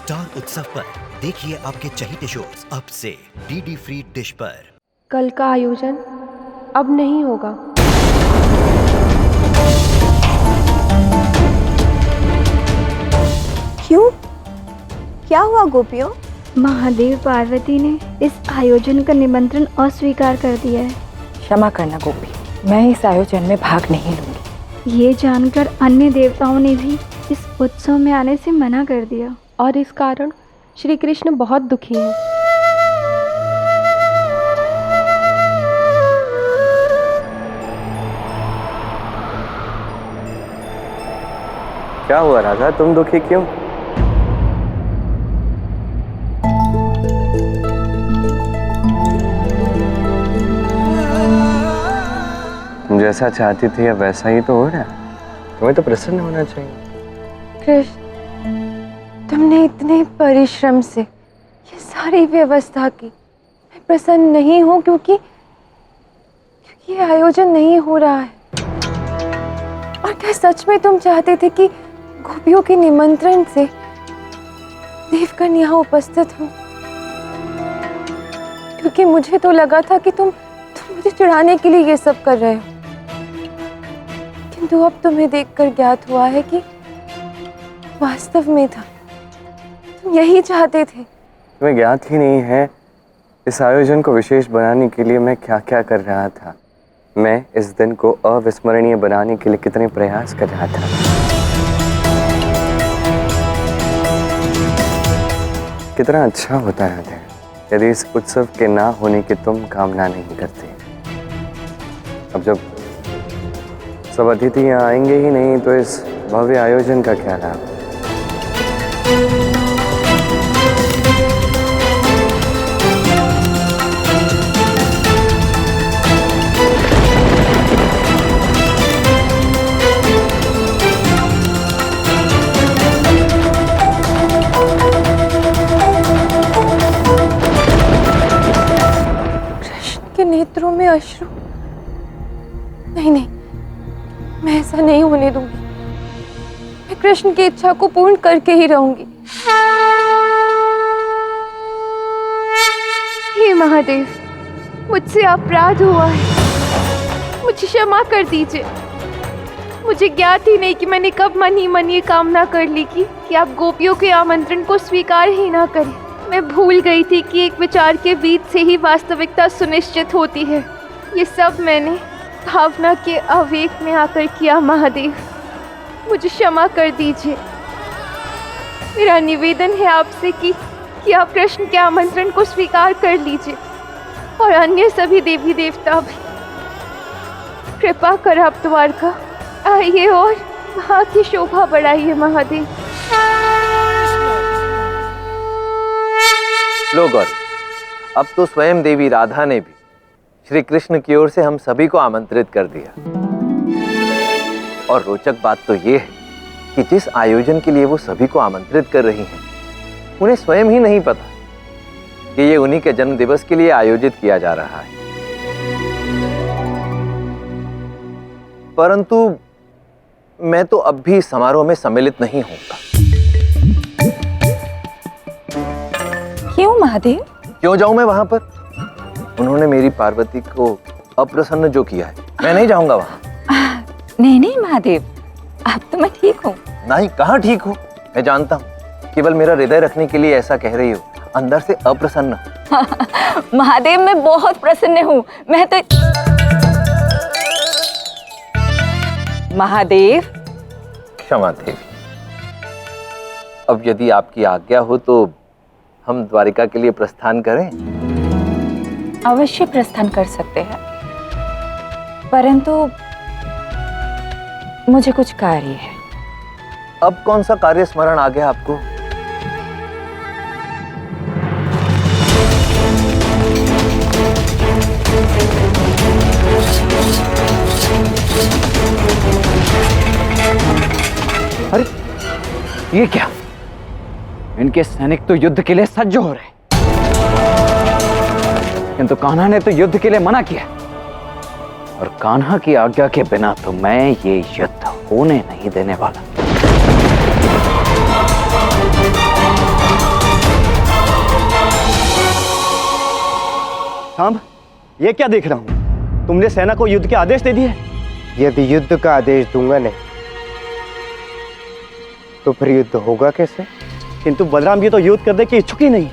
Star उत्सव पर देखिए आपके चहीते शोज अब से डीडी फ्री डिश पर। कल का आयोजन अब नहीं होगा। क्यों? क्या हुआ गोपियों? महादेव पार्वती ने इस आयोजन का निमंत्रण अस्वीकार कर दिया है। क्षमा करना गोपी, मैं इस आयोजन में भाग नहीं लूंगी। ये जानकर अन्य देवताओं ने भी इस उत्सव में आने से मना कर दिया और इस कारण श्री कृष्ण बहुत दुखी हैं। क्या हुआ राधा, तुम दुखी क्यों? तुम जैसा चाहती थी अब वैसा ही तो हो रहा है। तुम्हें तो प्रसन्न होना चाहिए। कृष्ण, तुमने इतने परिश्रम से ये सारी व्यवस्था की, मैं प्रसन्न नहीं हूँ क्योंकि ये आयोजन नहीं हो रहा है। और क्या सच में तुम चाहते थे कि गोपियों के निमंत्रण से देवगण यहाँ उपस्थित हो? क्योंकि मुझे तो लगा था कि तुम मुझे चिढ़ाने के लिए ये सब कर रहे हो, किंतु अब तुम्हें देखकर ज्ञात हुआ है कि वास्तव में था तुम यही चाहते थे। तुम्हें ज्ञात ही नहीं है इस आयोजन को विशेष बनाने के लिए मैं क्या क्या कर रहा था। मैं इस दिन को अविस्मरणीय बनाने के लिए कितने प्रयास कर रहा था। कितना अच्छा होता है यदि इस उत्सव के ना होने की तुम कामना नहीं करते। अब जब सब अतिथि यहाँ आएंगे ही नहीं तो इस भव्य आयोजन का क्या लाभ। के नेत्रों में अश्रु। नहीं, मैं ऐसा नहीं होने दूंगी। मैं कृष्ण की इच्छा को पूर्ण करके ही रहूंगी। हे महादेव, मुझसे अपराध हुआ है, मुझे क्षमा कर दीजिए। मुझे ज्ञात ही नहीं कि मैंने कब मन ही मन ये कामना कर ली कि आप गोपियों के आमंत्रण को स्वीकार ही ना करें। मैं भूल गई थी कि एक विचार के बीच से ही वास्तविकता सुनिश्चित होती है। ये सब मैंने भावना के आवेग में आकर किया। महादेव, मुझे क्षमा कर दीजिए। मेरा निवेदन है आपसे कि आप कृष्ण के आमंत्रण को स्वीकार कर लीजिए और अन्य सभी देवी देवता भी। कृपा कर आप द्वारका आइए और वहाँ की शोभा बढ़ाइए। महादेव। लो गौर, अब तो स्वयं देवी राधा ने भी श्री कृष्ण की ओर से हम सभी को आमंत्रित कर दिया। और रोचक बात तो ये है कि जिस आयोजन के लिए वो सभी को आमंत्रित कर रही हैं, उन्हें स्वयं ही नहीं पता कि ये उन्हीं के जन्म दिवस के लिए आयोजित किया जा रहा है। परंतु मैं तो अब भी समारोह में सम्मिलित नहीं होऊंगा। क्यों महादेव? क्यों जाऊं मैं वहां पर? उन्होंने मेरी पार्वती को अप्रसन्न जो किया है, मैं नहीं जाऊंगा वहां। नहीं महादेव, अब तो मैं ठीक हूँ। नहीं, कहाँ ठीक हो? मैं जानता हूँ, केवल मेरा हृदय रखने के लिए ऐसा कह रही हो, अंदर से अप्रसन्न। महादेव, मैं बहुत प्रसन्न हूँ। मैं तो महादेव। क्षमा देवी, अब यदि आपकी आज्ञा हो तो हम द्वारिका के लिए प्रस्थान करें? अवश्य प्रस्थान कर सकते हैं, परंतु मुझे कुछ कार्य है। अब कौन सा कार्य स्मरण आ गया आपको? अरे ये क्या? इनके सैनिक तो युद्ध के लिए सज्ज हो रहे, किंतु कान्हा ने तो युद्ध के लिए मना किया। और कान्हा की आज्ञा के बिना तो मैं ये युद्ध होने नहीं देने वाला। सांब, ये क्या देख रहा हूँ? तुमने सेना को युद्ध के आदेश दे दिए? यदि युद्ध का आदेश दूंगा नहीं तो फिर युद्ध होगा कैसे? किंतु बलराम जी तो युद्ध करने के इच्छुक ही नहीं।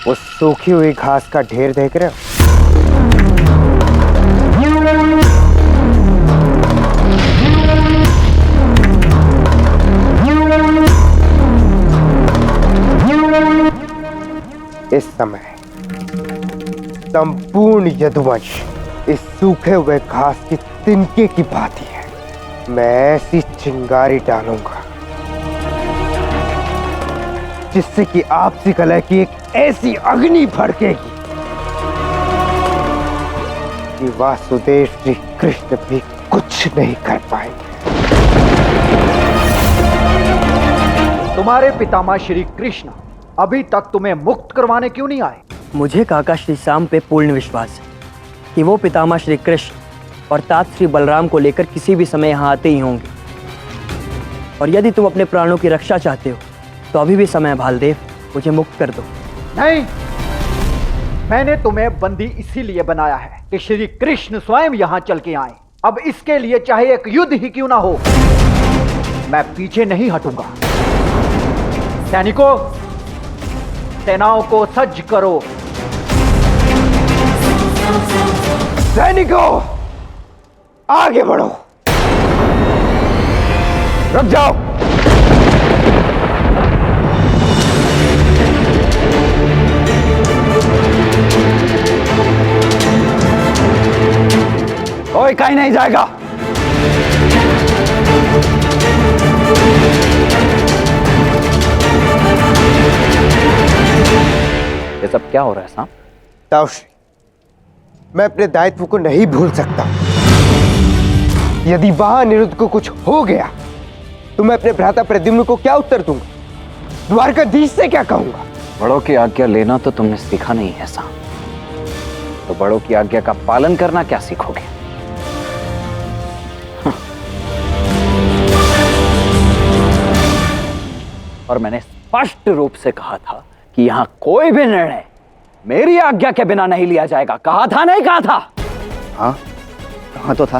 उस सूखी हुई घास का ढेर देख रहे हो? इस समय संपूर्ण यदुवंश इस सूखे हुए घास की तिनके की भांति है। मैं ऐसी चिंगारी डालूंगा जिससे कि आपसी कलह की एक ऐसी अग्नि भड़केगी कि वासुदेव श्री कृष्ण भी कुछ नहीं कर पाएंगे। तुम्हारे पितामह श्री कृष्ण अभी तक तुम्हें मुक्त करवाने क्यों नहीं आए? मुझे काका श्री श्याम पे पूर्ण विश्वास है कि वो पितामह श्री कृष्ण और तात श्री बलराम को लेकर किसी भी समय यहाँ आते ही होंगे। और यदि तुम अपने प्राणों की रक्षा चाहते हो तो अभी भी समय है भालदेव, मुझे मुक्त कर दो। नहीं, मैंने तुम्हें बंदी इसीलिए बनाया है कि श्री कृष्ण स्वयं यहाँ चल के आए। अब इसके लिए चाहे एक युद्ध ही क्यों ना हो, मैं पीछे नहीं हटूंगा। सैनिकों, सेनाओं को सज्ज करो। सैनिकों, आगे बढ़ो। रुक जाओ। कोई कहीं नहीं जाएगा। ये सब क्या हो रहा है सांप? ताउश्री, मैं अपने दायित्व को नहीं भूल सकता। यदि वहां अनिरुद्ध को कुछ हो गया तो मैं अपने भ्राता प्रद्युम्न को क्या उत्तर दूंगा? द्वारकाधीश से क्या कहूंगा? बड़ों की आज्ञा लेना तो तुमने सीखा नहीं है सांप, तो बड़ों की आज्ञा का पालन करना क्या सीखोगे? और मैंने स्पष्ट रूप से कहा था कि यहां कोई भी निर्णय मेरी आज्ञा के बिना नहीं लिया जाएगा। कहा था नहीं कहा था? हाँ, कहा तो था।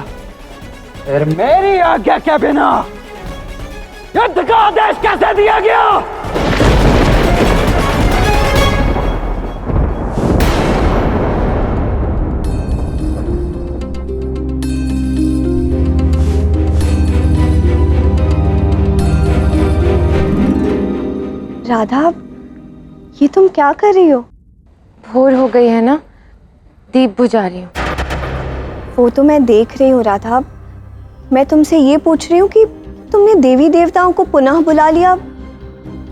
फिर मेरी आज्ञा के बिना युद्ध का आदेश कैसे दिया गया? राधा, ये तुम क्या कर रही हो? भोर हो गई है ना, दीप बुझा रही हूँ। वो तो मैं देख रही हूँ राधा। मैं तुमसे ये पूछ रही हूँ कि तुमने देवी देवताओं को पुनः बुला लिया,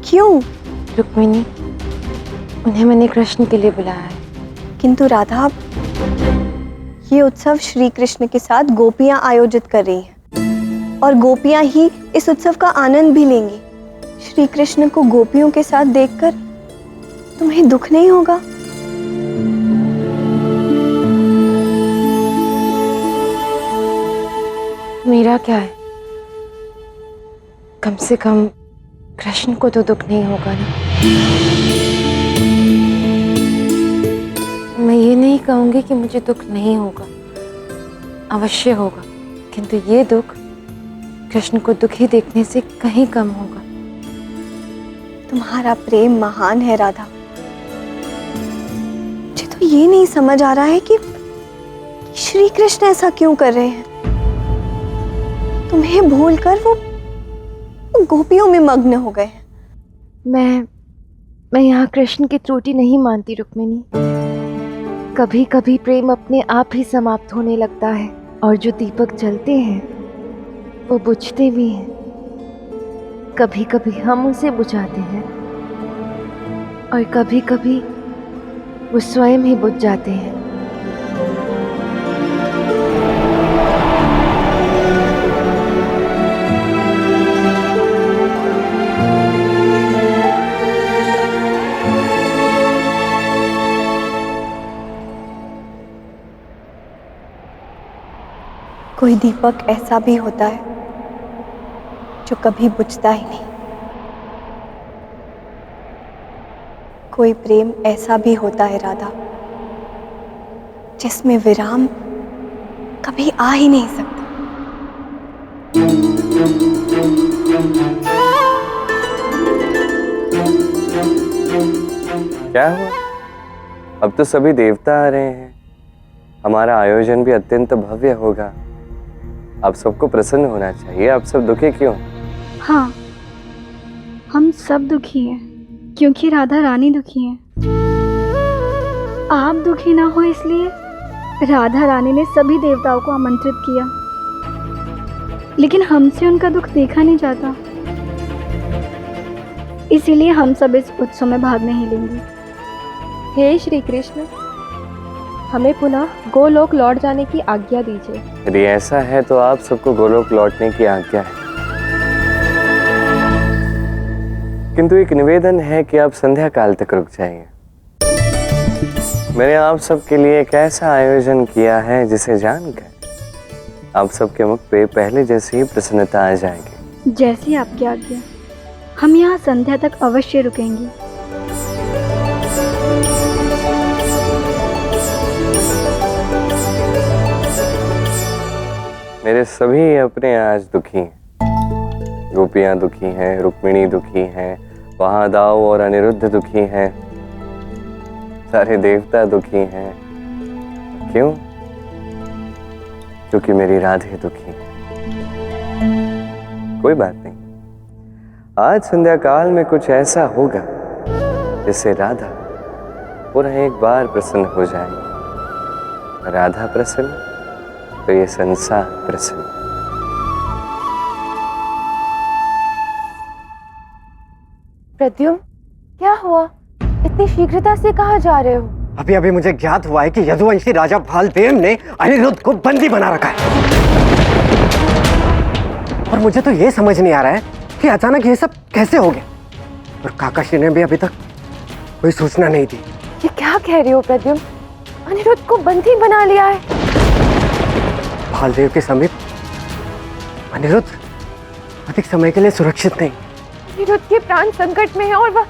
क्यों? रुक्मिणी, उन्हें मैंने कृष्ण के लिए बुलाया है। किंतु राधा, ये उत्सव श्री कृष्ण के साथ गोपियां आयोजित कर रही हैं और गोपियां ही इस उत्सव का आनंद भी लेंगी। श्री कृष्ण को गोपियों के साथ देखकर तुम्हें दुख नहीं होगा? मेरा क्या है, कम से कम कृष्ण को तो दुख नहीं होगा ना। मैं ये नहीं कहूंगी कि मुझे दुख नहीं होगा, अवश्य होगा, किंतु ये दुख कृष्ण को दुखी देखने से कहीं कम होगा। तुम्हारा प्रेम महान है राधा। मुझे तो ये नहीं समझ आ रहा है कि श्री कृष्ण ऐसा क्यों कर रहे हैं। तुम्हें भूलकर वो गोपियों में मग्न हो गए हैं। मैं यहाँ कृष्ण की त्रुटि नहीं मानती रुक्मिणी। कभी कभी प्रेम अपने आप ही समाप्त होने लगता है और जो दीपक जलते हैं वो बुझते भी हैं। कभी कभी हम उसे बुझाते हैं और कभी कभी वो स्वयं ही बुझ जाते हैं। कोई दीपक ऐसा भी होता है जो कभी बुझता ही नहीं। कोई प्रेम ऐसा भी होता है राधा, जिसमें विराम कभी आ ही नहीं सकता। क्या हुआ? अब तो सभी देवता आ रहे हैं, हमारा आयोजन भी अत्यंत भव्य होगा। आप सबको प्रसन्न होना चाहिए। आप सब दुखी क्यों? हाँ, हम सब दुखी हैं क्योंकि राधा रानी दुखी हैं। आप दुखी ना हो इसलिए राधा रानी ने सभी देवताओं को आमंत्रित किया, लेकिन हमसे उनका दुख देखा नहीं जाता, इसीलिए हम सब इस उत्सव में भाग नहीं लेंगे। हे श्री कृष्ण, हमें पुनः गोलोक लौट जाने की आज्ञा दीजिए। यदि ऐसा है तो आप सबको गोलोक लौटने की आज्ञा है, किंतु एक निवेदन है कि आप संध्या काल तक रुक जाइए। मैंने आप सबके लिए एक ऐसा आयोजन किया है जिसे जानकर आप सबके मुख पे पहले जैसे ही प्रसन्नता आ जाएगी। जैसी आपकी आज्ञा, हम यहाँ संध्या तक अवश्य रुकेंगे। मेरे सभी अपने आज दुखी हैं। गोपियां दुखी हैं, रुक्मिणी दुखी हैं, महादाव और अनिरुद्ध दुखी हैं, सारे देवता दुखी हैं। क्यों? क्योंकि मेरी राधे दुखी है। कोई बात नहीं, आज संध्या काल में कुछ ऐसा होगा जिससे राधा पुनः एक बार प्रसन्न हो जाएगी। राधा प्रसन्न तो ये संसार प्रसन्न। प्रद्युम्न, क्या हुआ? इतनी शीघ्रता से कहाँ जा रहे हो? अभी अभी मुझे ज्ञात हुआ है कि यदुवंशी राजा भालदेव ने अनिरुद्ध को बंदी बना रखा है, और मुझे तो ये समझ नहीं आ रहा है कि अचानक ये सब कैसे हो गया, और काकाश्री ने भी अभी तक कोई सूचना नहीं दी। ये क्या कह रहे हो प्रद्युम्न? अनिरुद्ध को बंदी बना लिया है? भालदेव के समीप अनिरुद्ध अधिक समय के लिए सुरक्षित नहीं। अनिरुद्ध के प्राण संकट में है और वह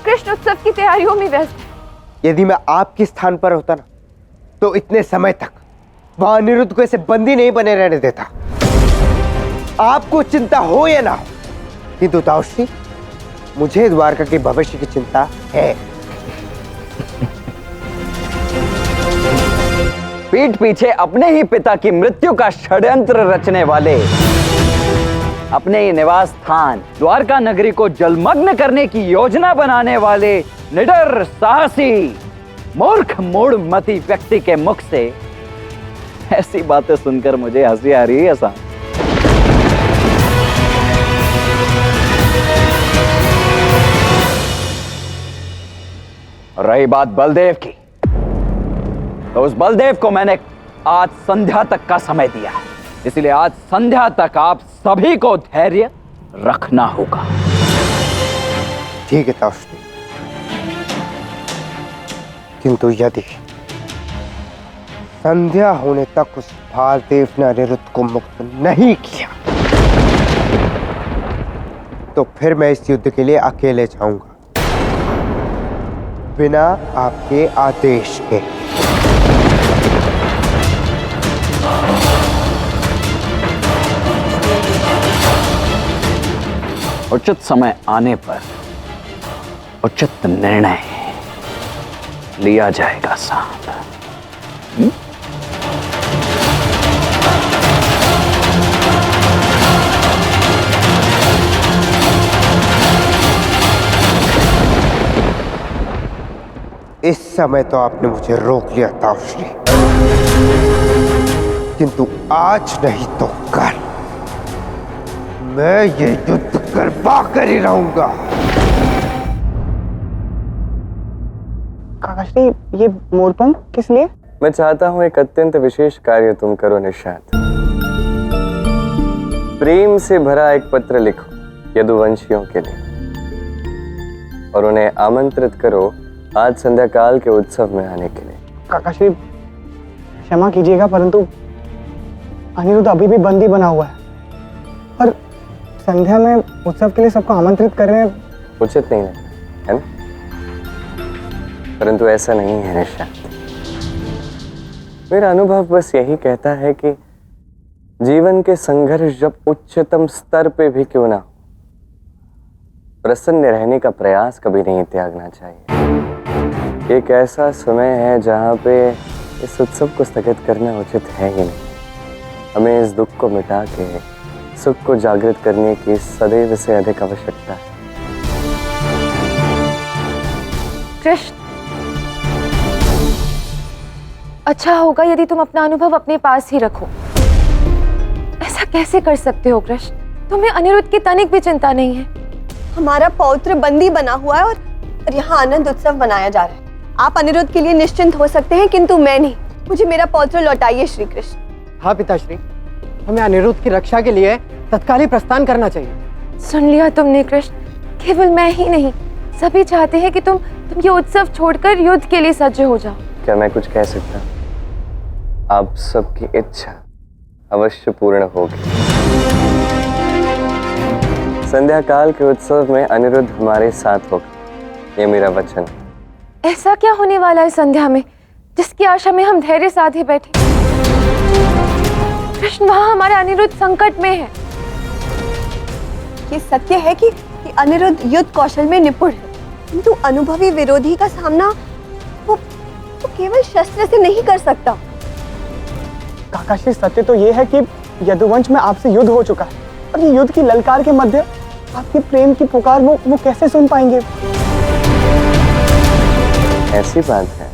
कृष्ण उत्सव की तैयारियों में व्यस्त है। यदि मैं आपके स्थान पर होता ना, तो इतने समय तक वह अनिरुद्ध को ऐसे बंदी नहीं बने रहने देता। आपको चिंता हो या ना हो, किंतु ताउश्री, मुझे द्वारका के भविष्य की चिंता है। पीठ पीछे अपने ही पिता की मृत्यु का षड्यंत्र रचने वाले, अपने ही निवास स्थान द्वारका नगरी को जलमग्न करने की योजना बनाने वाले निडर, साहसी, मूर्ख, मूढ़मती व्यक्ति के मुख से ऐसी बातें सुनकर मुझे हंसी आ रही है साहब। रही बात बलदेव की, तो उस बलदेव को मैंने आज संध्या तक का समय दिया है, इसलिए आज संध्या तक आप सभी को धैर्य रखना होगा। ठीक है ताउश्री, किंतु यदि संध्या होने तक उस भालदेव ने अनिरुद्ध को मुक्त नहीं किया, तो फिर मैं इस युद्ध के लिए अकेले जाऊंगा, बिना आपके आदेश के। उचित समय आने पर उचित निर्णय लिया जाएगा साहब। इस समय तो आपने मुझे रोक लिया ताउश्री, किंतु आज नहीं तो कल मैं ये युद्ध करवा कर ही रहूंगा। काकाश्री, ये मोरपंख किस लिए? मैं चाहता हूं एक अत्यंत विशेष कार्य तुम करो निषाद। प्रेम से भरा एक पत्र लिखो यदुवंशियों के लिए और उन्हें आमंत्रित करो आज संध्या काल के उत्सव में आने के लिए। काकाश्री, क्षमा कीजिएगा, परंतु अनिरुद्ध अभी भी बंदी बना हुआ है और संध्या में उत्सव के लिए सबको आमंत्रित कर रहे हैं। उचित नहीं लगता है ना? परंतु ऐसा नहीं है निशांत। मेरा अनुभव बस यही कहता है कि जीवन के संघर्ष जब उच्चतम स्तर पे भी क्यों ना हो, प्रसन्न रहने का प्रयास कभी नहीं त्यागना चाहिए। एक ऐसा समय है जहाँ पे इस उत्सव को स्थगित करना उचित है ही नहीं। हमें इस दुख को मिटा के सुख को जागृत करने की सदैव से अधिक आवश्यकता है। कृष्ण, अच्छा होगा यदि तुम अपना अनुभव अपने पास ही रखो। ऐसा कैसे कर सकते हो कृष्ण? तुम्हें अनिरुद्ध की तनिक भी चिंता नहीं है। हमारा पौत्र बंदी बना हुआ है और यहाँ आनंद उत्सव मनाया जा रहा है। आप अनिरुद्ध के लिए निश्चिंत हो सकते हैं, किंतु मैं नहीं। मुझे मेरा पौत्र लौटाइए श्री कृष्ण। हाँ पिताश्री, हमें अनिरुद्ध की रक्षा के लिए तत्काल ही प्रस्थान करना चाहिए। सुन लिया तुमने कृष्ण, केवल मैं ही नहीं, सभी चाहते हैं कि तुम ये उत्सव छोड़कर युद्ध के लिए सज्ज हो जाओ। क्या मैं कुछ कह सकता हूँ? आप सबकी इच्छा अवश्य पूर्ण होगी। संध्या काल के उत्सव में अनिरुद्ध हमारे साथ होगा, ये मेरा वचन। ऐसा क्या होने वाला है संध्या में जिसकी आशा में हम धैर्य साधे बैठे? कृष्ण, वहां हमारा अनिरुद्ध संकट में है। ये सत्य है कि अनिरुद्ध युद्ध कौशल में निपुण है, किंतु अनुभवी विरोधी का सामना वो केवल शस्त्र से नहीं कर सकता। काकाश्री, सत्य तो ये है कि यदुवंश में आपसे युद्ध हो चुका है और ये युद्ध की ललकार के मध्य आपकी प्रेम की पुकार वो कैसे सुन पाएंगे? ऐसी बात है,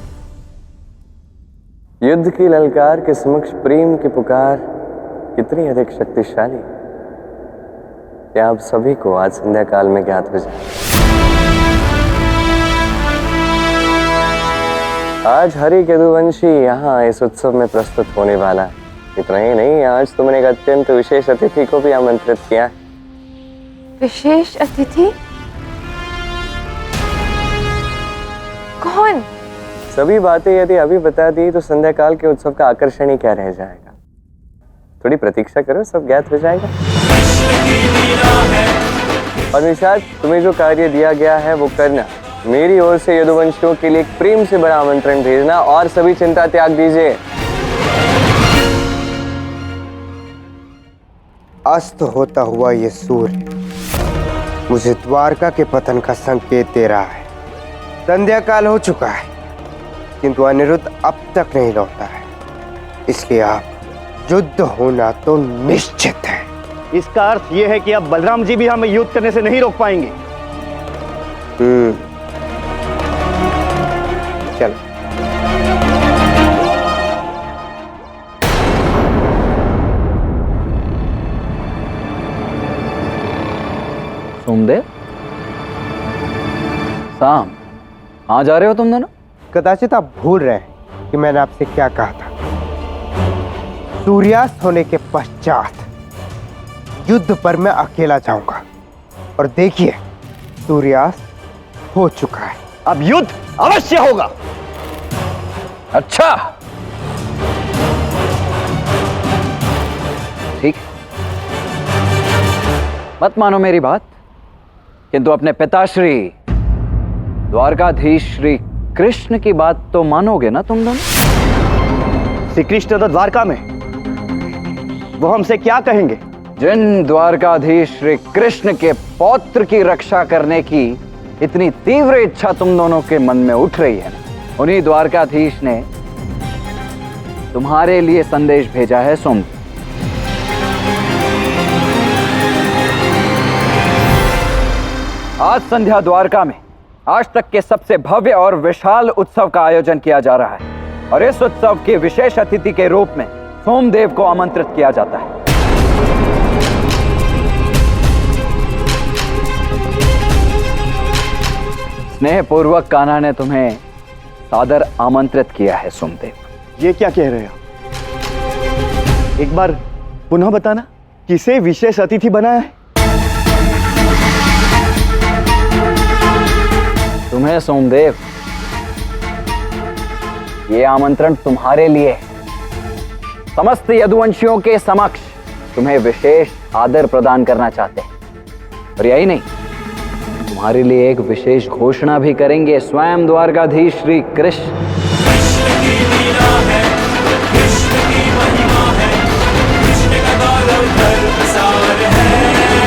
युद्ध की ललकार के समक्ष प्रेम की पुकार कितनी अधिक शक्तिशाली, क्या आप सभी को आज संध्या काल में ज्ञात हो जाए। आज हरि यदुवंशी यहाँ इस उत्सव में प्रस्तुत होने वाला है। इतना ही नहीं, आज तुमने एक अत्यंत विशेष अतिथि को भी आमंत्रित किया है। विशेष अतिथि? कौन? सभी बातें यदि अभी बता दी तो संध्या काल के उत्सव का आकर्षण ही क्या रह जाएगा। थोड़ी प्रतीक्षा करो, सब ज्ञात हो जाएगा। और निशाद, तुम्हें जो कार्य दिया गया है वो करना। मेरी ओर से यदुवंशियों के लिए एक प्रेम से बड़ा आमंत्रण भेजना और सभी चिंता त्याग दीजिए। अस्त होता हुआ ये सूर्य मुझे द्वारका के पतन का संकेत दे रहा है। संध्या काल हो चुका है, किंतु अनिरुद्ध अब तक नहीं लौटा है, इसलिए आप युद्ध होना तो निश्चित है। इसका अर्थ ये है कि अब बलराम जी भी हमें युद्ध करने से नहीं रोक पाएंगे। चलो। सोमदेव, शाम आ जा रहे हो तुम दोनों? कदाचित आप भूल रहे हैं कि मैंने आपसे क्या कहा था। सूर्यास्त होने के पश्चात युद्ध पर मैं अकेला जाऊंगा, और देखिए सूर्यास्त हो चुका है। अब युद्ध अवश्य होगा। अच्छा, ठीक, मत मानो मेरी बात, किंतु अपने पिताश्री द्वारकाधीश श्री कृष्ण की बात तो मानोगे ना तुम दोनों? श्री कृष्ण तो द्वारका में, वो हमसे क्या कहेंगे? जिन द्वारकाधीश श्री कृष्ण के पौत्र की रक्षा करने की इतनी तीव्र इच्छा तुम दोनों के मन में उठ रही है, उन्हीं द्वारकाधीश ने तुम्हारे लिए संदेश भेजा है। सोम, आज संध्या द्वारका में आज तक के सबसे भव्य और विशाल उत्सव का आयोजन किया जा रहा है, और इस उत्सव के विशेष अतिथि के रूप में सोमदेव को आमंत्रित किया जाता है। स्नेहपूर्वक कान्हा ने तुम्हें सादर आमंत्रित किया है सोमदेव। ये क्या कह रहे हो? एक बार पुनः बताना, किसे विशेष अतिथि बनाया है? तुम्हें सोमदेव, ये आमंत्रण तुम्हारे लिए है, समस्त यदुवंशियों के समक्ष तुम्हें विशेष आदर प्रदान करना चाहते हैं। और यही नहीं, तुम्हारे लिए एक विशेष घोषणा भी करेंगे स्वयं द्वारकाधीश श्री कृष्ण। कृष्ण की महिमा है, कृष्ण का गौरव धर्म सार है।